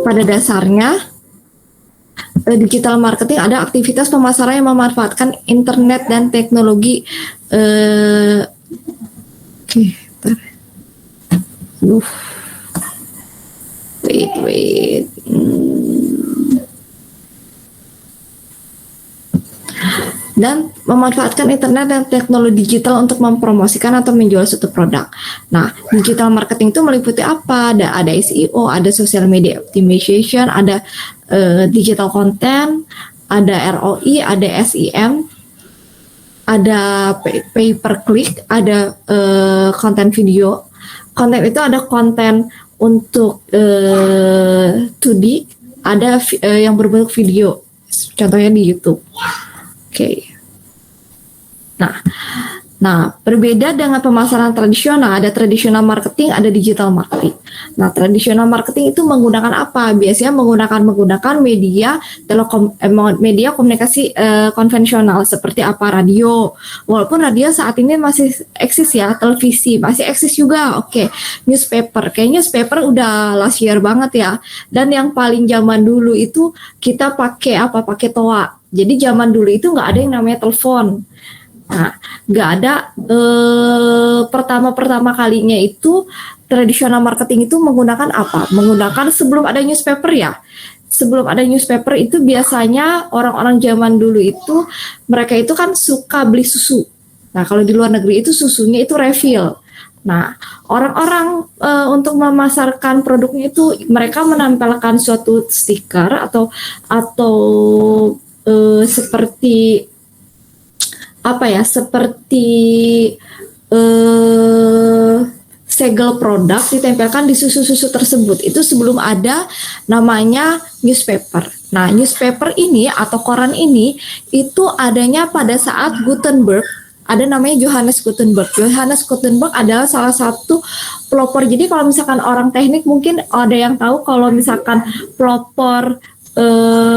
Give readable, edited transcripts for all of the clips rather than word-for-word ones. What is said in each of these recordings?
pada dasarnya digital marketing ada aktivitas pemasaran yang memanfaatkan internet dan teknologi. Wait. Dan memanfaatkan internet dan teknologi digital untuk mempromosikan atau menjual suatu produk. Nah, digital marketing itu meliputi apa? Ada SEO, ada social media optimization, ada digital content, ada ROI, ada SEM, ada pay per click, ada konten video. Konten itu ada konten untuk 2D, ada yang berbentuk video, contohnya di YouTube. Oke. Nah, berbeda dengan pemasaran tradisional, ada tradisional marketing, ada digital marketing. Nah, tradisional marketing itu menggunakan apa? Biasanya menggunakan media media komunikasi konvensional seperti apa? Radio. Walaupun radio saat ini masih eksis ya, televisi masih eksis juga. Oke. Newspaper. Kayaknya newspaper udah last year banget ya. Dan yang paling zaman dulu itu kita pakai apa? Pakai toa. Jadi zaman dulu itu nggak ada yang namanya telepon. Nah, nggak ada pertama kalinya itu tradisional marketing itu menggunakan apa? Menggunakan sebelum ada newspaper ya. Sebelum ada newspaper itu biasanya orang-orang zaman dulu itu mereka itu kan suka beli susu. Nah, kalau di luar negeri itu susunya itu refill. Nah, orang-orang untuk memasarkan produknya itu mereka menempelkan suatu stiker atau seperti apa ya, seperti segel produk ditempelkan di susu-susu tersebut. Itu sebelum ada namanya newspaper. Nah, newspaper ini atau koran ini itu adanya pada saat Gutenberg. Ada namanya Johannes Gutenberg. Johannes Gutenberg adalah salah satu pelopor. Jadi kalau misalkan orang teknik mungkin ada yang tahu kalau misalkan pelopor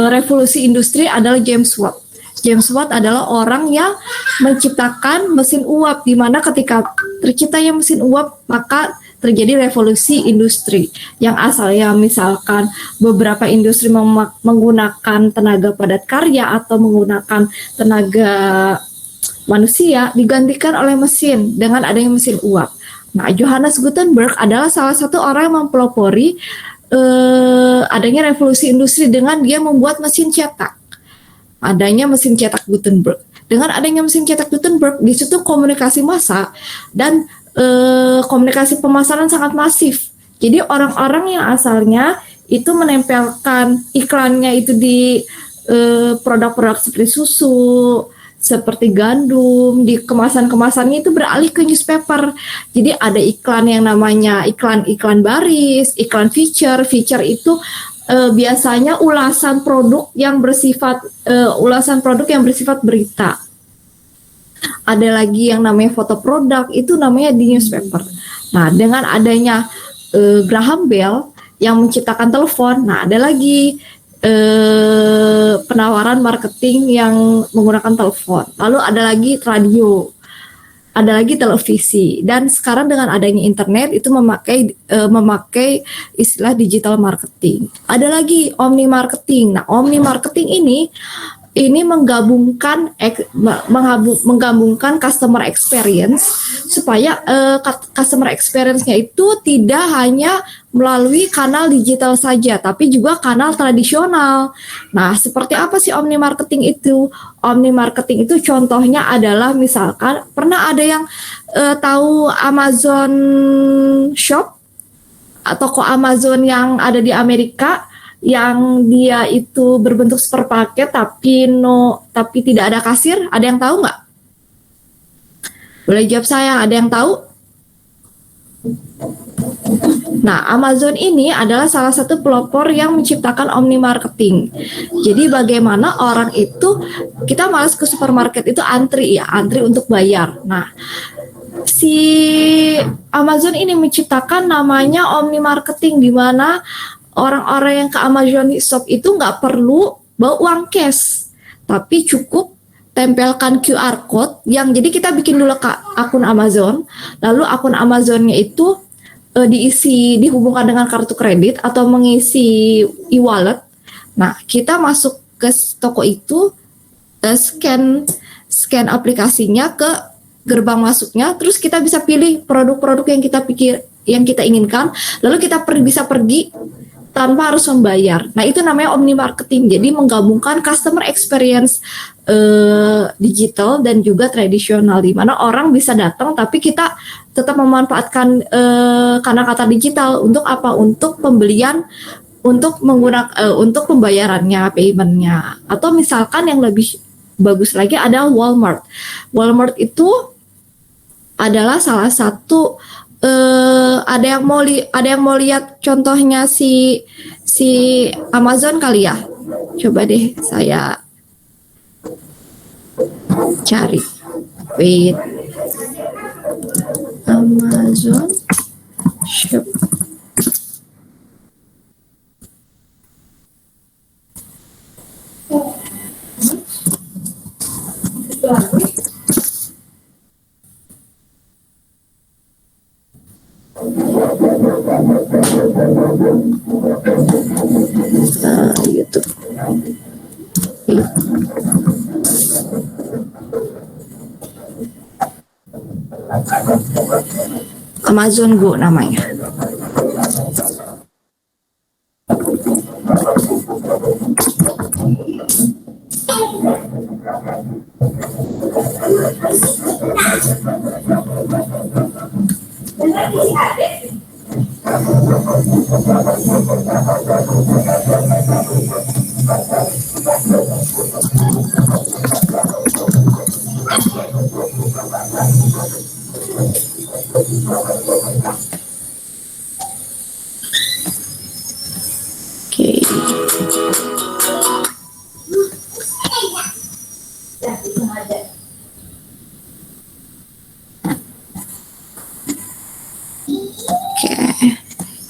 revolusi industri adalah James Watt. James Watt adalah orang yang menciptakan mesin uap, di mana ketika terciptanya mesin uap maka terjadi revolusi industri yang asalnya misalkan beberapa industri menggunakan tenaga padat karya atau menggunakan tenaga manusia digantikan oleh mesin dengan adanya mesin uap. Nah, Johannes Gutenberg adalah salah satu orang yang mempelopori adanya revolusi industri dengan dia membuat mesin cetak. Adanya mesin cetak Gutenberg. Dengan adanya mesin cetak Gutenberg, di situ komunikasi massa dan komunikasi pemasaran sangat masif. Jadi orang-orang yang asalnya itu menempelkan iklannya itu di produk-produk seperti susu, seperti gandum, di kemasan-kemasannya itu beralih ke newspaper. Jadi ada iklan yang namanya iklan baris, iklan feature. Feature itu biasanya ulasan produk yang bersifat berita. Ada lagi yang namanya foto produk, itu namanya di newspaper. Nah, dengan adanya Graham Bell yang menciptakan telepon, nah ada lagi penawaran marketing yang menggunakan telepon. Lalu ada lagi radio, ada lagi televisi, dan sekarang dengan adanya internet itu memakai istilah digital marketing. Ada lagi omni marketing. Nah, omni marketing ini menggabungkan customer experience supaya customer experience-nya itu tidak hanya melalui kanal digital saja, tapi juga kanal tradisional. Nah, seperti apa sih omni marketing itu? Omni marketing itu contohnya adalah misalkan pernah ada yang tahu Amazon Shop atau toko Amazon yang ada di Amerika, yang dia itu berbentuk supermarket tapi tidak ada kasir. Ada yang tahu nggak? Boleh jawab saya, ada yang tahu? Nah, Amazon ini adalah salah satu pelopor yang menciptakan omni marketing. Jadi bagaimana orang itu, kita malas ke supermarket itu antri untuk bayar. Nah, si Amazon ini menciptakan namanya omni marketing, di mana orang-orang yang ke Amazon Shop itu nggak perlu bawa uang cash, tapi cukup tempelkan QR code yang jadi kita bikin dulu akun Amazon, lalu akun Amazonnya itu dihubungkan dengan kartu kredit atau mengisi e-wallet. Nah, kita masuk ke toko itu, scan aplikasinya ke gerbang masuknya, terus kita bisa pilih produk-produk yang kita inginkan, lalu kita bisa pergi tanpa harus membayar. Nah, itu namanya omni marketing. Jadi menggabungkan customer experience digital dan juga tradisional, di mana orang bisa datang tapi kita tetap memanfaatkan kata-kata digital untuk apa? Untuk pembelian, untuk menggunakan untuk pembayarannya, paymentnya. Atau misalkan yang lebih bagus lagi ada Walmart. Walmart itu adalah salah satu ada yang mau lihat contohnya si Amazon kali ya. Coba deh saya cari. Wait. Amazon Shop. YouTube. Amazon Go namanya. Oke.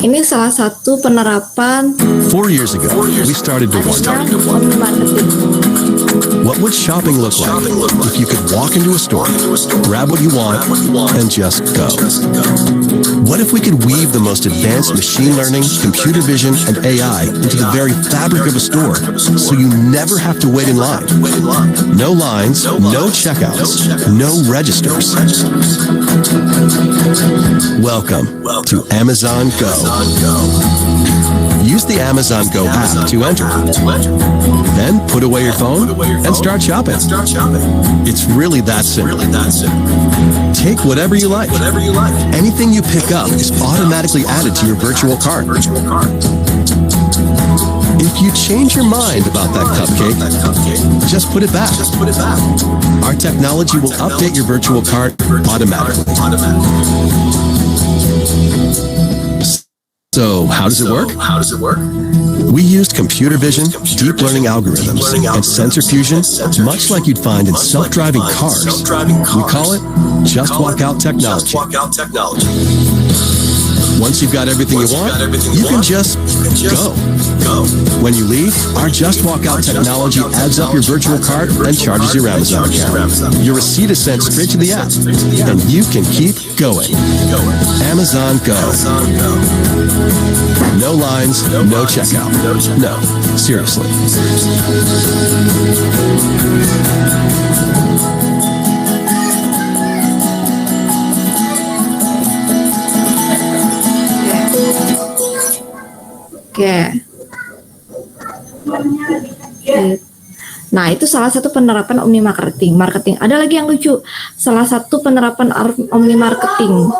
Ini salah satu penerapan. 4 years ago, we started to wonder, what would shopping look like if you could walk into a store, grab what you want, and just go? What if we could weave the most advanced machine learning, computer vision, and AI into the very fabric of a store, so you never have to wait in line? No lines, no checkouts, no registers. Welcome to Amazon Go. Use the Amazon Go app to enter. Then put away your phone and start shopping. It's really that simple. Take whatever you like. Anything you pick up is automatically added to your virtual cart. If you change your mind about that cupcake, just put it back. Our technology will update your virtual cart automatically. So, how does it work? We used computer vision, deep learning algorithms, and sensor fusion, much like you'd find in self-driving cars. We call it Just Walk Out technology. Once you've got everything you want, you can just go. When you leave, our Just Walk Out technology adds up your virtual cart and charges your Amazon account. Your receipt is sent straight to the app, and you can keep going. Amazon Go. No lines, no checkout. No, seriously. Oke. Nah, itu salah satu penerapan omni marketing. Ada lagi yang lucu. Salah satu penerapan omni marketing.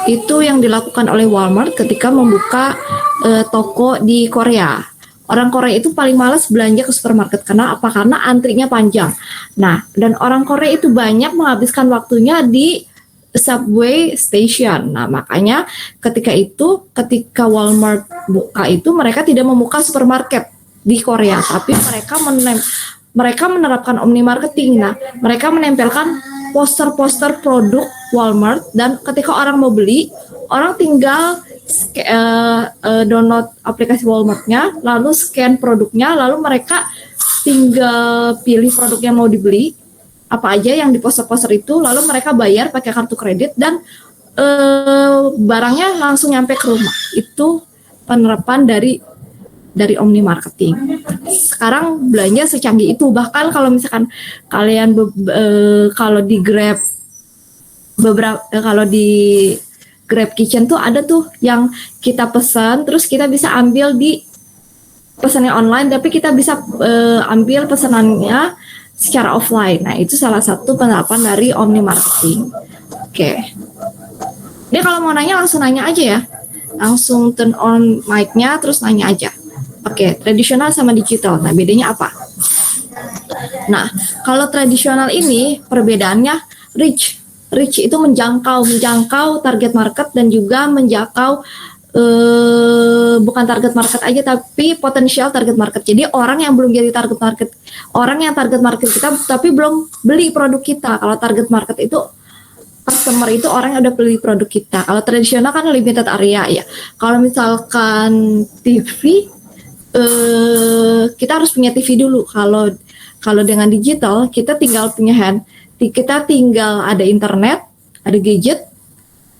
Itu yang dilakukan oleh Walmart ketika membuka toko di Korea. Orang Korea itu paling malas belanja ke supermarket karena apa? Karena antrinya panjang. Nah, dan orang Korea itu banyak menghabiskan waktunya di subway station. Nah, makanya ketika Walmart buka itu, mereka tidak membuka supermarket di Korea, tapi mereka menerapkan omni marketing. Nah, mereka menempelkan poster-poster produk Walmart, dan ketika orang mau beli, orang tinggal download aplikasi Walmartnya, lalu scan produknya, lalu mereka tinggal pilih produk yang mau dibeli, apa aja yang di poster-poster itu, lalu mereka bayar pakai kartu kredit dan barangnya langsung nyampe ke rumah. Itu penerapan dari Omni Marketing. Sekarang belanja secanggih itu, bahkan kalau misalkan kalian kalau di Grab kalau di Grab Kitchen tuh ada tuh yang kita pesan terus kita bisa ambil di pesannya online, tapi kita bisa ambil pesanannya secara offline. Nah, itu salah satu penerapan dari Omni Marketing. Oke. Dia kalau mau nanya langsung nanya aja ya. Langsung turn on mic-nya terus nanya aja. Oke, tradisional sama digital. Nah, bedanya apa? Nah, kalau tradisional ini perbedaannya reach. Reach itu menjangkau target market dan juga menjangkau bukan target market aja tapi potensial target market. Jadi orang yang belum jadi target market, orang yang target market kita tapi belum beli produk kita. Kalau target market itu customer itu orang yang udah beli produk kita. Kalau tradisional kan limited area ya. Kalau misalkan TV, kita harus punya TV dulu. Kalau dengan digital kita tinggal punya kita tinggal ada internet, ada gadget.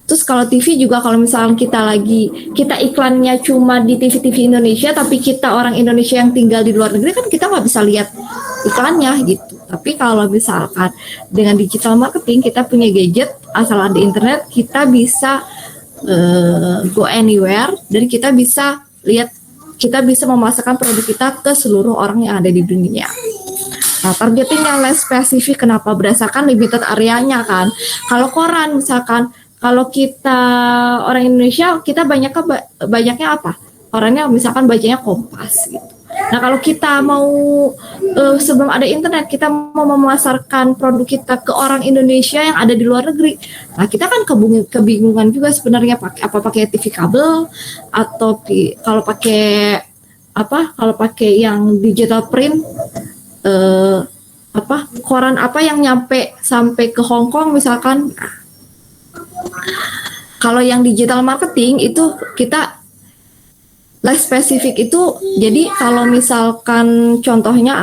Terus kalau TV juga kalau misalkan kita iklannya cuma di TV Indonesia, tapi kita orang Indonesia yang tinggal di luar negeri kan kita nggak bisa lihat iklannya gitu. Tapi kalau misalkan dengan digital marketing kita punya gadget, asal ada internet kita bisa go anywhere dan kita bisa lihat, kita bisa memasarkan produk kita ke seluruh orang yang ada di dunia. Nah, targeting yang less spesifik kenapa? Berdasarkan limited areanya kan. Kalau koran misalkan, kalau kita orang Indonesia kita banyaknya apa? Korannya misalkan bacanya Kompas gitu. Nah, kalau kita mau sebelum ada internet kita mau memasarkan produk kita ke orang Indonesia yang ada di luar negeri. Nah, kita kan kebingungan juga sebenarnya pakai TV kabel atau kalau pakai yang digital print, koran apa yang nyampe sampai ke Hong Kong misalkan. Kalau yang digital marketing itu kita less spesifik itu, jadi kalau misalkan contohnya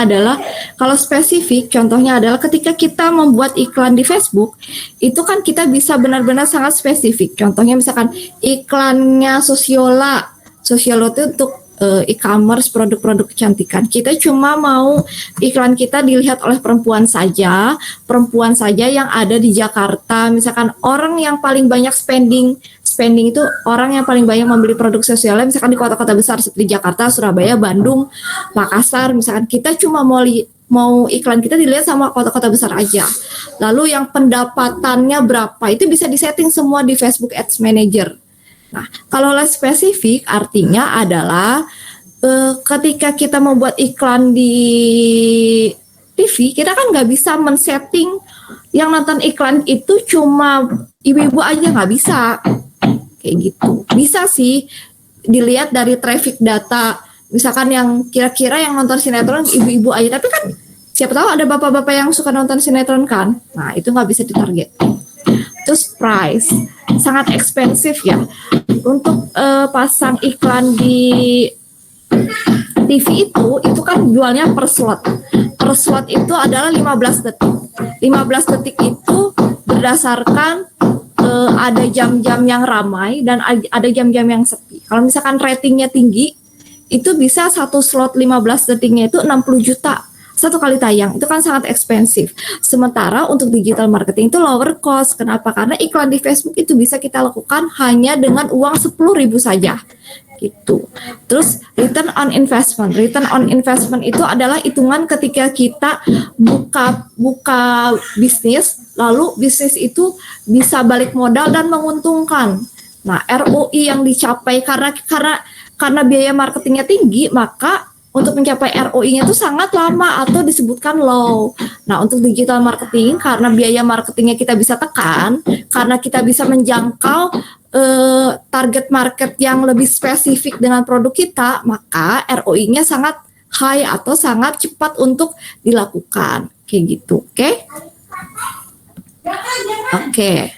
adalah kalau spesifik contohnya adalah ketika kita membuat iklan di Facebook itu kan kita bisa benar-benar sangat spesifik. Contohnya misalkan iklannya Sosiola itu untuk e-commerce produk-produk kecantikan. Kita cuma mau iklan kita dilihat oleh perempuan saja yang ada di Jakarta. Misalkan orang yang paling banyak spending itu orang yang paling banyak membeli produk sosialnya misalkan di kota-kota besar seperti Jakarta, Surabaya, Bandung, Makassar. Misalkan kita cuma mau iklan kita dilihat sama kota-kota besar aja. Lalu yang pendapatannya berapa itu bisa disetting semua di Facebook Ads Manager. Nah, kalau less spesifik artinya adalah ketika kita membuat iklan di TV, kita kan nggak bisa men-setting yang nonton iklan itu cuma ibu-ibu aja, nggak bisa. Kayak gitu. Bisa sih dilihat dari traffic data, misalkan yang kira-kira yang nonton sinetron ibu-ibu aja, tapi kan siapa tahu ada bapak-bapak yang suka nonton sinetron kan. Nah, itu nggak bisa ditarget. Terus price sangat ekspensif ya untuk pasang iklan di TV itu kan jualnya per slot. Per slot itu adalah 15 detik. 15 detik itu berdasarkan ada jam-jam yang ramai dan ada jam-jam yang sepi. Kalau misalkan ratingnya tinggi, itu bisa satu slot 15 detiknya itu 60 juta. Satu kali tayang, itu kan sangat ekspensif. Sementara untuk digital marketing itu lower cost. Kenapa? Karena iklan di Facebook itu bisa kita lakukan hanya dengan uang 10.000 saja. Gitu. Terus return on investment. Return on investment itu adalah hitungan ketika kita buka bisnis, lalu bisnis itu bisa balik modal dan menguntungkan. Nah, ROI yang dicapai karena biaya marketingnya tinggi, maka untuk mencapai ROI-nya itu sangat lama atau disebutkan low. Nah, untuk digital marketing karena biaya marketingnya kita bisa tekan, karena kita bisa menjangkau target market yang lebih spesifik dengan produk kita, maka ROI-nya sangat high atau sangat cepat untuk dilakukan. Kayak gitu, oke? Oke.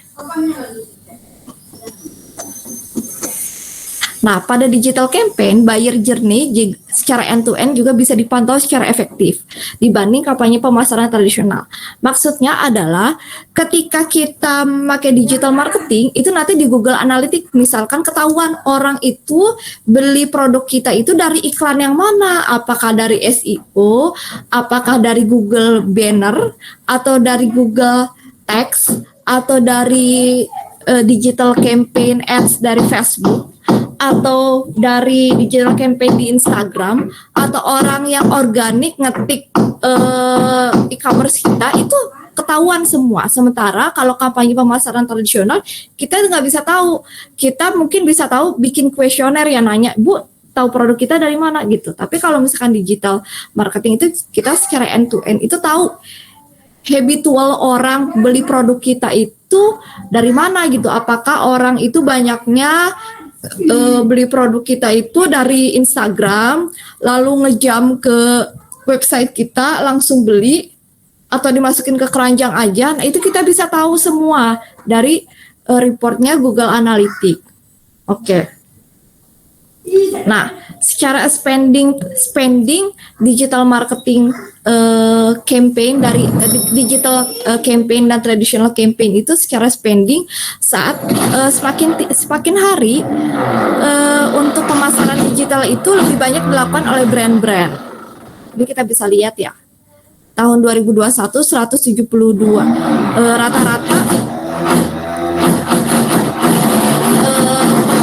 Nah, pada digital campaign, buyer journey secara end-to-end juga bisa dipantau secara efektif dibanding kampanye pemasaran tradisional. Maksudnya adalah ketika kita memakai digital marketing, itu nanti di Google Analytics misalkan ketahuan orang itu beli produk kita itu dari iklan yang mana, apakah dari SEO, apakah dari Google Banner, atau dari Google Text, atau dari digital campaign ads dari Facebook, atau dari digital campaign di Instagram, atau orang yang organik ngetik e-commerce kita itu ketahuan semua. Sementara kalau kampanye pemasaran tradisional kita nggak bisa tahu. Kita mungkin bisa tahu bikin kuesioner yang nanya, Bu, tahu produk kita dari mana gitu. Tapi kalau misalkan digital marketing itu kita secara end to end itu tahu habitual orang beli produk kita itu dari mana gitu. Apakah orang itu banyaknya beli produk kita itu dari Instagram, lalu ngejam ke website kita langsung beli, atau dimasukin ke keranjang aja. Nah, itu kita bisa tahu semua dari reportnya Google Analytics. Oke. Nah, secara spending digital marketing campaign dari digital campaign dan traditional campaign itu secara spending saat semakin hari untuk pemasaran digital itu lebih banyak dilakukan oleh brand-brand. Jadi kita bisa lihat ya, tahun 2021 172 rata-rata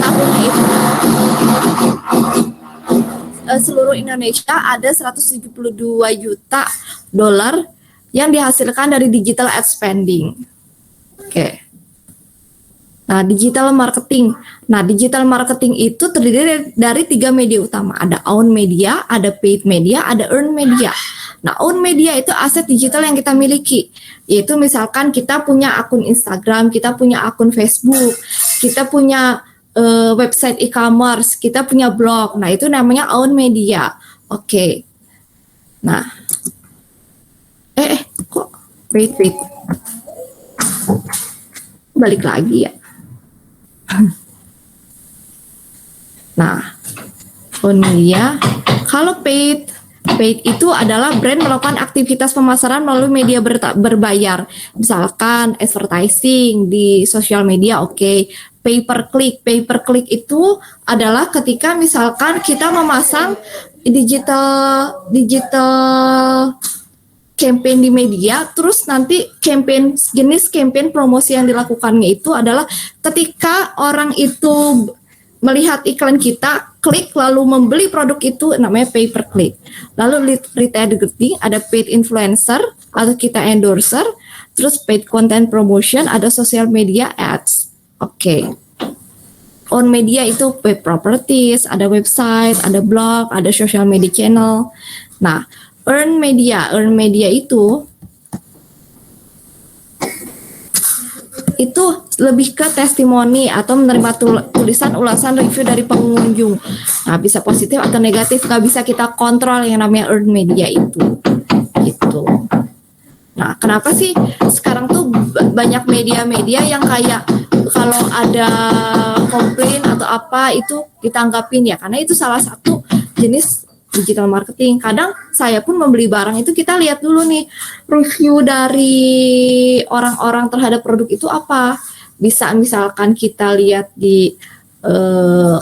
tahunnya itu seluruh Indonesia ada 172 juta dolar yang dihasilkan dari digital ad spending. Oke. Nah, digital marketing. Nah, digital marketing itu terdiri dari 3 media utama. Ada own media, ada paid media, ada earned media. Nah, own media itu aset digital yang kita miliki. Yaitu misalkan kita punya akun Instagram, kita punya akun Facebook, kita punya website e-commerce, kita punya blog. Nah, itu namanya own media. Oke. Nah. Kok wait. Balik lagi ya. Nah, own media. Kalau paid itu adalah brand melakukan aktivitas pemasaran melalui media berbayar. Misalkan advertising di sosial media, oke. Pay per click itu adalah ketika misalkan kita memasang digital campaign di media, terus nanti jenis campaign promosi yang dilakukannya itu adalah ketika orang itu melihat iklan kita, klik lalu membeli produk itu, namanya pay per click. Lalu retargeting, ada paid influencer atau kita endorser, terus paid content promotion, ada social media ads. Oke. Own media itu web properties, ada website, ada blog, ada social media channel. Nah, earned media itu lebih ke testimoni atau menerima tulisan ulasan review dari pengunjung. Nah, bisa positif atau negatif, nggak bisa kita kontrol yang namanya earned media itu. Gitu. Nah, kenapa sih sekarang tuh banyak media-media yang kayak kalau ada komplain atau apa itu ditanggapin ya, karena itu salah satu jenis digital marketing. Kadang saya pun membeli barang itu kita lihat dulu nih review dari orang-orang terhadap produk itu apa. Bisa misalkan kita lihat di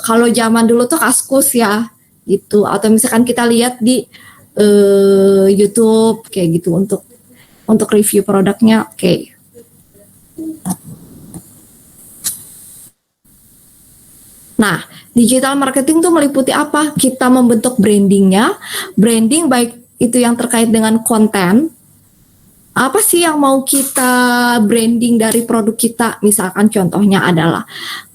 kalau zaman dulu tuh Kaskus ya gitu, atau misalkan kita lihat di YouTube kayak gitu untuk review produknya. Oke. Nah, digital marketing tuh meliputi apa? Kita membentuk brandingnya, branding baik itu yang terkait dengan konten. Apa sih yang mau kita branding dari produk kita? Misalkan contohnya adalah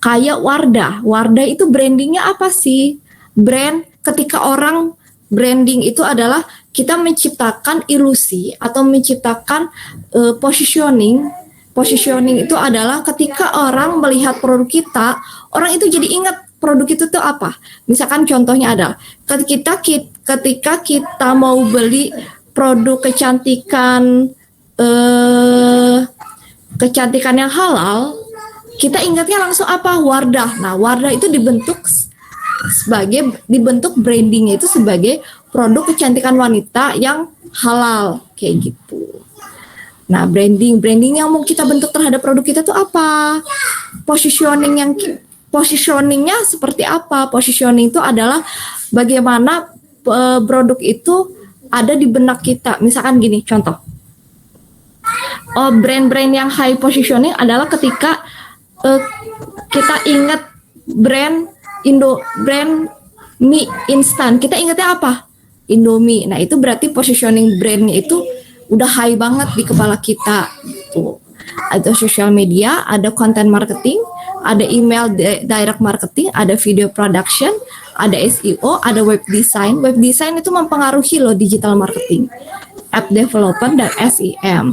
kayak Wardah itu brandingnya apa sih? Brand, ketika orang branding itu adalah kita menciptakan ilusi atau menciptakan positioning. Positioning itu adalah ketika orang melihat produk kita, orang itu jadi ingat produk itu tuh apa. Misalkan contohnya ada, ketika kita mau beli produk kecantikan yang halal, kita ingatnya langsung apa? Wardah. Nah, Wardah itu dibentuk sebagai dibentuk brandingnya itu sebagai produk kecantikan wanita yang halal kayak gitu. Nah, branding yang mau kita bentuk terhadap produk kita tuh apa? Positioningnya seperti apa? Positioning itu adalah bagaimana produk itu ada di benak kita. Misalkan gini, contoh. Brand-brand yang high positioning adalah ketika kita ingat brand mie instan. Kita ingatnya apa? Indomie. Nah, itu berarti positioning brandnya itu udah high banget di kepala kita. Tuh. Ada social media, ada content marketing, ada email direct marketing, ada video production, ada SEO, ada web design. Web design itu mempengaruhi loh digital marketing, app development, dan SEM.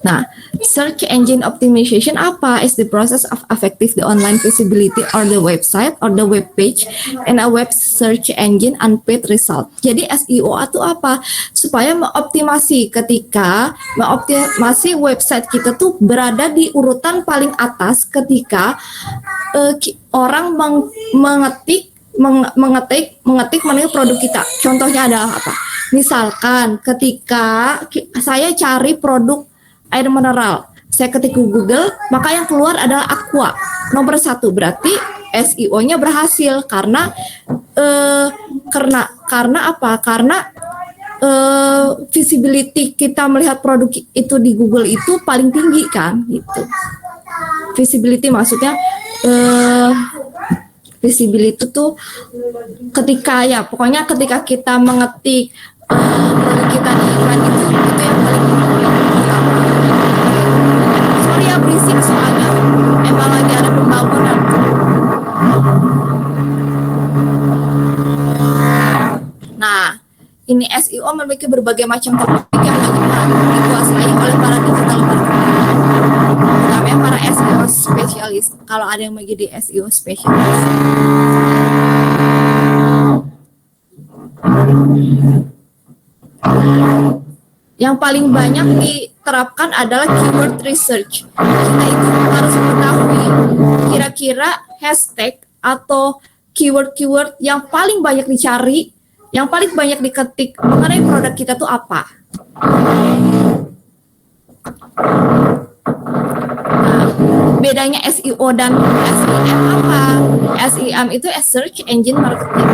Nah, search engine optimization apa? Is the process of effective the online visibility or the website or the web page and a web search engine unpaid result. Jadi SEO itu apa? Supaya mengoptimasi website kita tuh berada di urutan paling atas ketika orang mengetik mengenai produk kita. Contohnya adalah apa? Misalkan ketika saya cari produk air mineral, saya ketik ke Google, maka yang keluar adalah Aqua nomor 1. Berarti SEO-nya berhasil karena apa? Karena visibility kita melihat produk itu di Google itu paling tinggi kan, gitu. Visibility maksudnya visibility tuh ketika pokoknya ketika kita mengetik produk kita di iklan itu yang paling sorry ya berisik soalnya emang lagi ada pembangunan. Nah, ini SEO memiliki berbagai macam topik yang dikuasai oleh para digital marketer. Namanya para SEO spesialis. Kalau ada yang menjadi SEO spesialis. Yang paling banyak diterapkan adalah keyword research. Kita itu harus mengetahui kira-kira hashtag atau keyword-keyword yang paling banyak dicari, yang paling banyak diketik mengenai produk kita tuh apa. Nah, bedanya SEO dan SEM apa? SEM itu search engine marketing.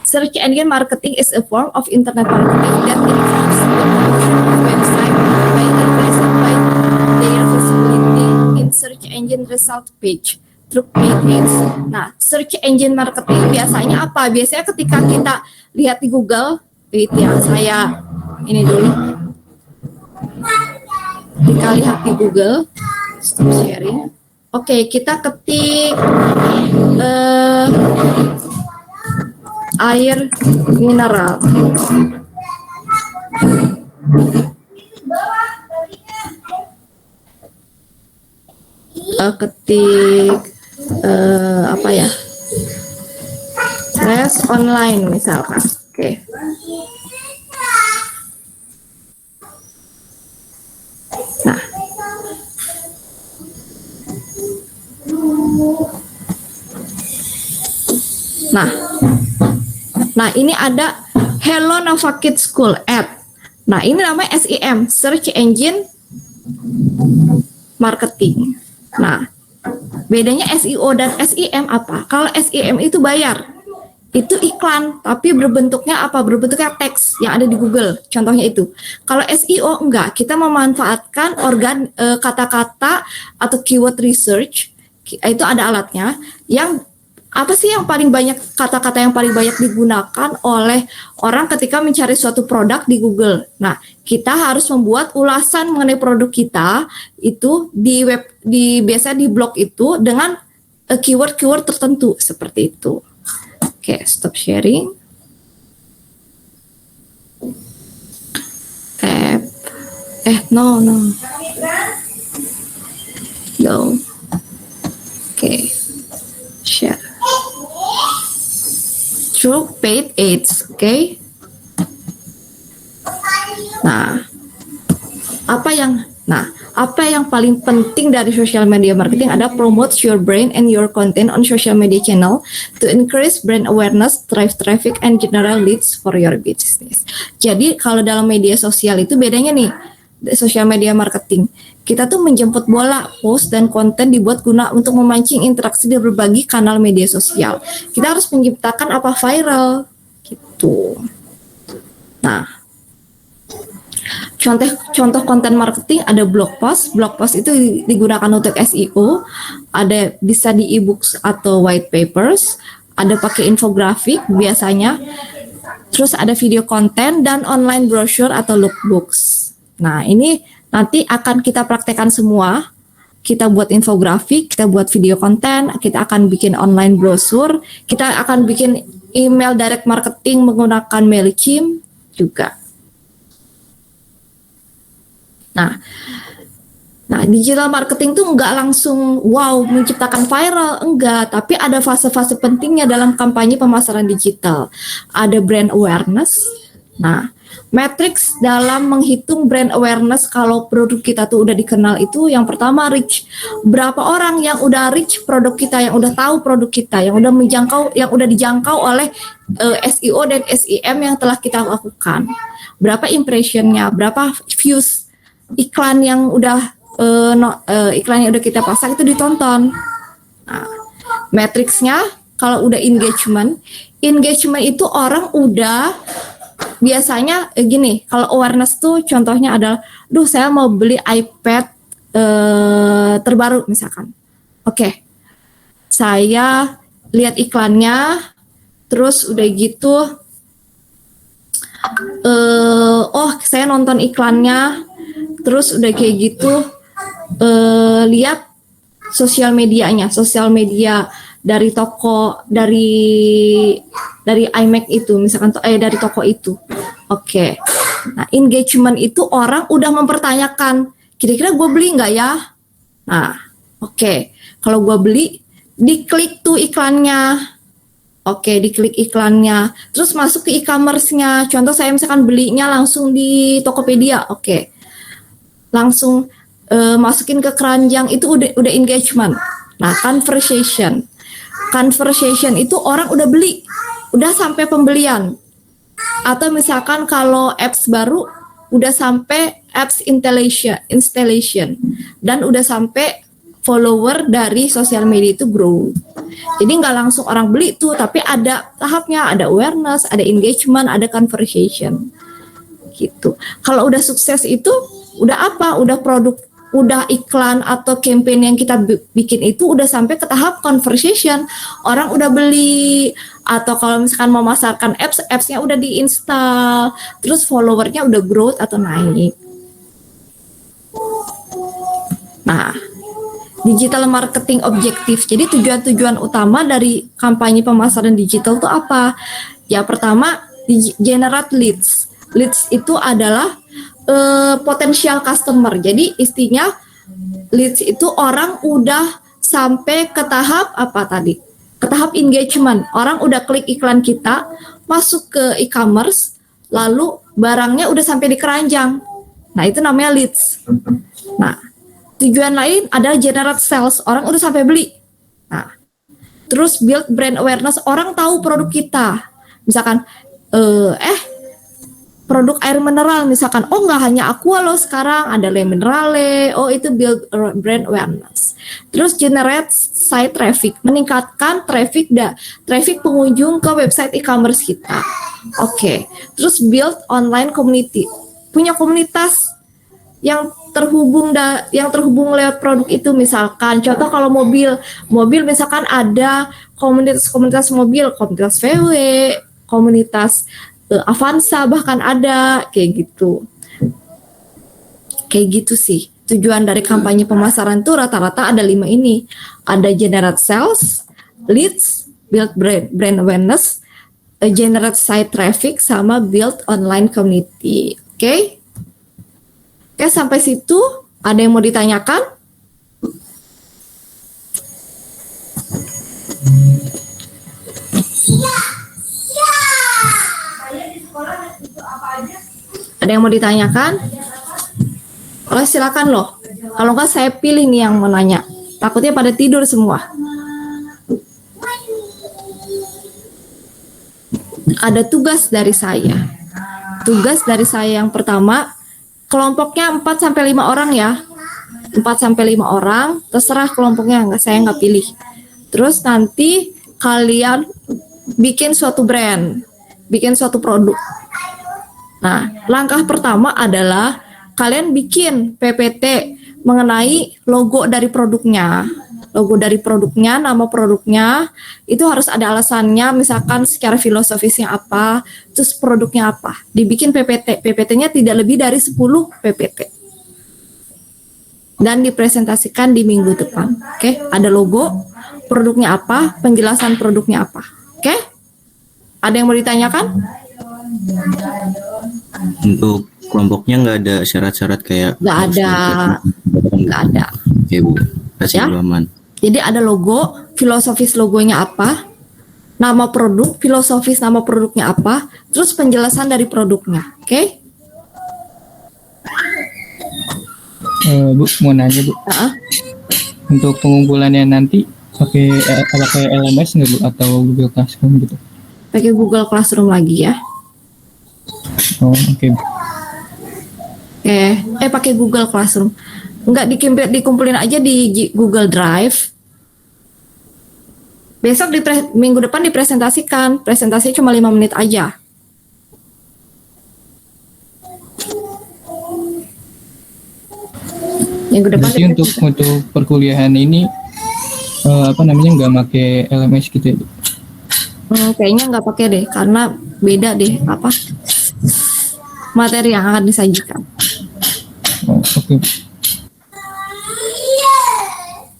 Search engine marketing is a form of internet marketing that involves the promotion of website by increasing by their visibility in search engine result page through paid ads. Nah, search engine marketing biasanya apa? Biasanya ketika kita lihat di Google, saya ini dulu. Ketika lihat di Google, stop sharing. Oke, kita ketik air mineral. Ketik apa ya? Les online misalkan. Oke. Nah, ini ada Hello Nova Kids School ad. Nah, ini namanya SEM, Search Engine Marketing. Nah, bedanya SEO dan SEM apa? Kalau SEM itu bayar, itu iklan, tapi berbentuknya apa? Berbentuknya teks yang ada di Google. Contohnya itu. Kalau SEO enggak, kita memanfaatkan kata-kata atau keyword research. Itu ada alatnya yang apa sih yang paling banyak, kata-kata yang paling banyak digunakan oleh orang ketika mencari suatu produk di Google. Nah, kita harus membuat ulasan mengenai produk kita itu di biasa di blog itu dengan keyword-keyword tertentu seperti itu. Oke, stop sharing. No. Oke, share. Through paid ads, oke. Nah, apa yang Nah, apa yang paling penting dari social media marketing adalah promote your brand and your content on social media channel to increase brand awareness, drive traffic, and generate leads for your business. Jadi kalau dalam media sosial itu bedanya nih, social media marketing. Kita tuh menjemput bola, post dan konten dibuat guna untuk memancing interaksi di berbagai kanal media sosial. Kita harus menciptakan apa viral gitu. Nah, Contoh konten marketing ada blog post. Blog post itu digunakan untuk SEO, ada bisa di e-books atau white papers, ada pakai infografik biasanya. Terus ada video konten dan online brochure atau lookbooks. Nah, ini nanti akan kita praktekkan semua. Kita buat infografik, kita buat video konten, kita akan bikin online brochure, kita akan bikin email direct marketing menggunakan MailChimp juga. Nah, digital marketing tuh nggak langsung wow menciptakan viral, enggak, tapi ada fase-fase pentingnya dalam kampanye pemasaran digital. Ada brand awareness. Nah, matrix dalam menghitung brand awareness kalau produk kita tuh udah dikenal itu yang pertama reach. Berapa orang yang udah reach produk kita, yang udah tahu produk kita, yang udah menjangkau, yang udah dijangkau oleh SEO dan SEM yang telah kita lakukan. Berapa impressionnya, berapa views iklan yang udah kita pasang itu ditonton. Nah, matriksnya kalau udah engagement itu orang udah biasanya gini. Kalau awareness tuh contohnya adalah, saya mau beli iPad terbaru misalkan. Oke, saya lihat iklannya, terus udah gitu, saya nonton iklannya. Terus udah kayak gitu lihat sosial media dari toko dari iMac itu misalkan dari toko itu. Oke. Nah, engagement itu orang udah mempertanyakan, kira-kira gue beli nggak ya? Nah, oke. Kalau gue beli, diklik tuh iklannya. Oke, diklik iklannya. Terus masuk ke e-commerce-nya. Contoh saya misalkan belinya langsung di Tokopedia. Oke. Langsung masukin ke keranjang itu udah engagement. Nah, conversation itu orang udah beli, udah sampai pembelian. Atau misalkan kalau apps baru udah sampai apps installation dan udah sampai follower dari sosial media itu grow. Jadi nggak langsung orang beli tuh, tapi ada tahapnya, ada awareness, ada engagement, ada conversation gitu. Kalau udah sukses itu udah apa? Udah produk, udah iklan atau campaign yang kita bikin itu udah sampai ke tahap conversation. Orang udah beli, atau kalau misalkan mau masarkan apps-nya udah diinstal, terus followernya udah growth atau naik. Nah, digital marketing objektif. Jadi tujuan-tujuan utama dari kampanye pemasaran digital itu apa? Ya pertama, generate leads. Leads itu adalah potensial customer. Jadi istinya leads itu orang udah sampai ke tahap apa tadi? Ke tahap engagement. Orang udah klik iklan kita, masuk ke e-commerce, lalu barangnya udah sampai di keranjang. Nah, itu namanya leads. Nah, tujuan lain adalah generate sales. Orang udah sampai beli. Nah, terus build brand awareness. Orang tahu produk kita. Misalkan produk air mineral misalkan, nggak hanya Aqua loh sekarang, ada Le Minerale, itu build brand awareness. Terus generate site traffic, meningkatkan traffic pengunjung ke website e-commerce kita. Oke. Terus build online community, punya komunitas yang terhubung lewat produk itu. Misalkan contoh kalau mobil misalkan ada komunitas mobil, komunitas VW, komunitas Avanza bahkan ada kayak gitu. Kayak gitu sih. Tujuan dari kampanye pemasaran tuh rata-rata ada 5 ini. Ada generate sales, leads, build brand awareness, generate site traffic, sama build online community. Oke, sampai situ ada yang mau ditanyakan? Ada yang mau ditanyakan? Kalau silakan loh. Kalau nggak saya pilih nih yang mau nanya. Takutnya pada tidur semua. Ada tugas dari saya. Tugas dari saya yang pertama, kelompoknya 4 sampai 5 orang ya. 4 sampai 5 orang, terserah kelompoknya, saya nggak pilih. Terus nanti kalian bikin suatu brand, bikin suatu produk. Nah, langkah pertama adalah kalian bikin PPT mengenai logo dari produknya. Logo dari produknya, nama produknya, itu harus ada alasannya, misalkan secara filosofisnya apa, terus produknya apa. Dibikin PPT, PPT-nya tidak lebih dari 10 PPT. Dan dipresentasikan di minggu depan. Oke, ada logo, produknya apa, penjelasan produknya apa. Oke? Ada yang mau ditanyakan? Untuk kelompoknya nggak ada syarat-syarat kayak Nggak harus ada. belajar. Nggak ada. Oke Bu, kasih Ya. dulu aman. Jadi ada logo, filosofis logonya apa, nama produk, filosofis nama produknya apa, terus penjelasan dari produknya. Oke? Bu, mau nanya Bu, Nah, untuk pengumpulannya nanti pakai LMS nggak Bu atau Google Classroom gitu? pakai Google Classroom lagi ya. Oh, oke Bu. Pakai Google Classroom. Enggak dikumpulin aja di Google Drive. Besok minggu depan dipresentasikan. Presentasinya cuma 5 menit aja. Minggu depan Berarti untuk perkuliahan ini nggak pakai LMS gitu ya Bu? kayaknya nggak pakai deh, karena beda deh apa materi yang akan disajikan. Oh, oke.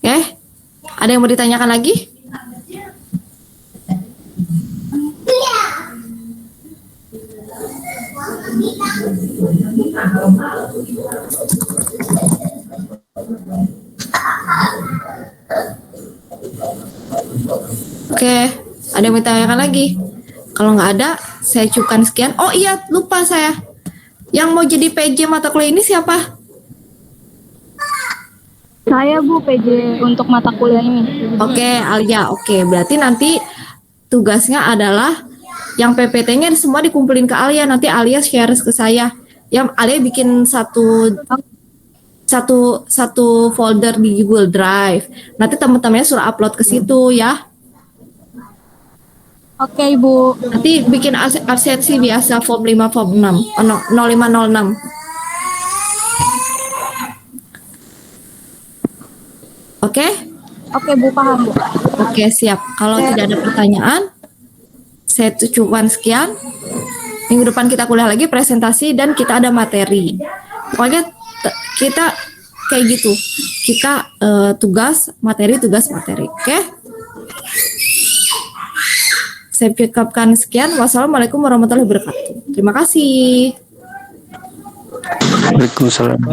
Oke, ada yang mau ditanyakan lagi? Oke, ada yang mau ditanyakan lagi? Kalau nggak ada, saya cukupkan sekian. Oh iya, lupa saya. Yang mau jadi PJ mata kuliah ini siapa? Saya Bu PJ untuk mata kuliah ini. Oke, Alia. Oke, berarti nanti tugasnya adalah yang PPT-nya semua dikumpulin ke Alia. Nanti Alia share ke saya. Yang Alia bikin satu folder di Google Drive. Nanti teman-temannya suruh upload ke situ ya. Oke Ibu. Nanti bikin absensi biasa form 5 form 6 0506. Oke? Oke Bu, paham Bu. Oke, siap. Kalau tidak ada pertanyaan, saya cukupkan sekian. Minggu depan kita kuliah lagi presentasi dan kita ada materi. Pokoknya kita kayak gitu. Kita tugas materi. Oke? Saya cukupkan sekian. Wassalamualaikum warahmatullahi wabarakatuh. Terima kasih. Waalaikumsalam.